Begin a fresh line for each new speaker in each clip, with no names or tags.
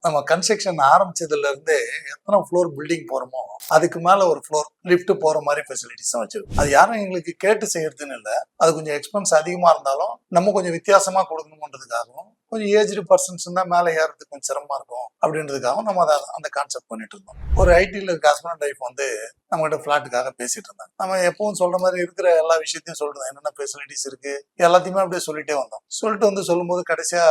நம்ம கன்ஸ்ட்ரக்ஷன் ஆரம்பிச்சதுல இருந்தே எத்தனை ஃப்ளோர் பில்டிங் போறோமோ அதுக்கு மேல ஒரு ஃப்ளோர் லிஃப்ட் போற மாதிரி ஃபெசிலிட்டிஸ் தான் வச்சிருக்கோம். அது யாரும் எங்களுக்கு கேட்டு செய்யறதுன்னு இல்லை. அது கொஞ்சம் எக்ஸ்பென்ஸ் அதிகமா இருந்தாலும் நம்ம கொஞ்சம் வித்தியாசமா கொடுக்கணுன்றதுக்காகவும், கொஞ்சம் ஏஜ்டு பர்சன்ஸ் தான் மேலே ஏறதுக்கு கொஞ்சம் சிரமமா இருக்கும் அப்படின்றதுக்காகவும் நம்ம அதை அந்த கான்செப்ட் பண்ணிட்டு இருந்தோம். ஒரு ஐடியில் இருக்க ஹஸ்பண்ட் ஒய்ஃப் வந்து நம்ம கிட்ட ஃபிளாட்டுக்காக பேசிட்டு இருந்தாங்க. நம்ம எப்பவும் சொல்ற மாதிரி இருக்கிற எல்லா விஷயத்தையும் சொல்றோம், என்னென்ன ஃபெசிலிட்டிஸ் இருக்கு எல்லாத்தையுமே அப்படியே சொல்லிட்டே வந்தோம். சொல்லும்போது கடைசியா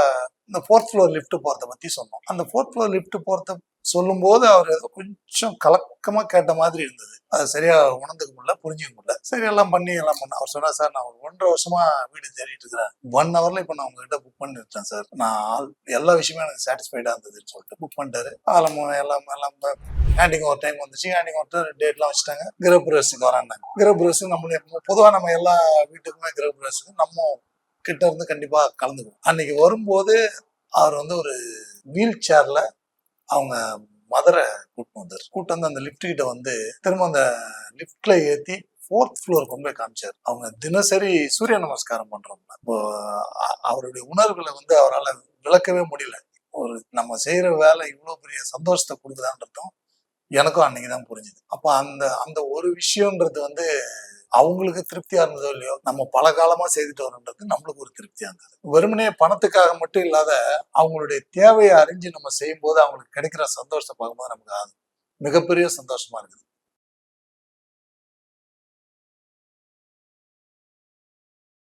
இந்த 4th ஃப்ளோர் லிஃப்ட் போறத பத்தி சொன்னோம். அந்த 4th ஃப்ளோர் லிஃப்ட் போறத சொல்லும்போது அவர் ஏதோ கொஞ்சம் கலக்கமா கேட்ட மாதிரி இருந்தது. அது சரியா உணர்ந்துக்க முடியல, புரிஞ்சுக்க முடியல. சரி எல்லாம் பண்ண அவர் சொன்னா, சார் நான் ஒரு 1.5 வருஷமா வீடு தேடிட்டு இருக்கிறேன், 1 ஹவர்ல இப்ப நான் உங்ககிட்ட புக் பண்ணிருக்கேன் சார், நான் எல்லா விஷயமே எனக்கு சாட்டிஸ்ஃபைடா இருந்ததுன்னு சொல்லிட்டு புக் பண்ணிட்டாரு. எல்லாம் ஹேண்டிங் ஓவர் டைம் வந்துச்சு. ஹேண்டிங் ஓவர் டேட்லாம் வச்சுட்டாங்க. கிரகப்பிரவேசத்துக்கு வராங்க. கிரகப்பிரவேசம் நம்மளே பொதுவா நம்ம எல்லா வீட்டுக்குமே கிரகப்பிரவேசத்துக்கு நம்ம கிட்ட இருந்து கண்டிப்பா கலந்துக்குவோம். அன்னைக்கு வரும்போது அவர் வந்து ஒரு வீல் சேர்ல அவங்க மதரை கூட்டு வந்து அந்த லிஃப்ட் கிட்ட வந்து திரும்ப அந்த லிஃப்ட்ல ஏத்தி 4th ஃப்ளோர் கொண்டு போய் காமிச்சார். அவங்க தினசரி சூரிய நமஸ்காரம் பண்றவங்க. இப்போ அவருடைய உணர்வுகளை வந்து அவரால் விளக்கவே முடியல. ஒரு நம்ம செய்யற வேலை இவ்வளவு பெரிய சந்தோஷத்தை கொடுக்குதான்றதும் எனக்கும் அன்னைக்குதான் புரிஞ்சுது. அப்ப அந்த அந்த ஒரு விஷயம்ன்றது வந்து அவங்களுக்கு திருப்தியா இருந்ததோ இல்லையோ, நம்ம பல காலமா செய்துட்டு வரோன்றது நம்மளுக்கு ஒரு திருப்தியா இருந்தது. வெறுமனே பணத்துக்காக மட்டும் இல்லாத அவங்களுடைய தேவையை அறிஞ்சு நம்ம செய்யும் போது அவங்களுக்கு கிடைக்கிற சந்தோஷத்தை பார்க்கும்போது நமக்கு மிகப்பெரிய சந்தோஷமா இருக்குது.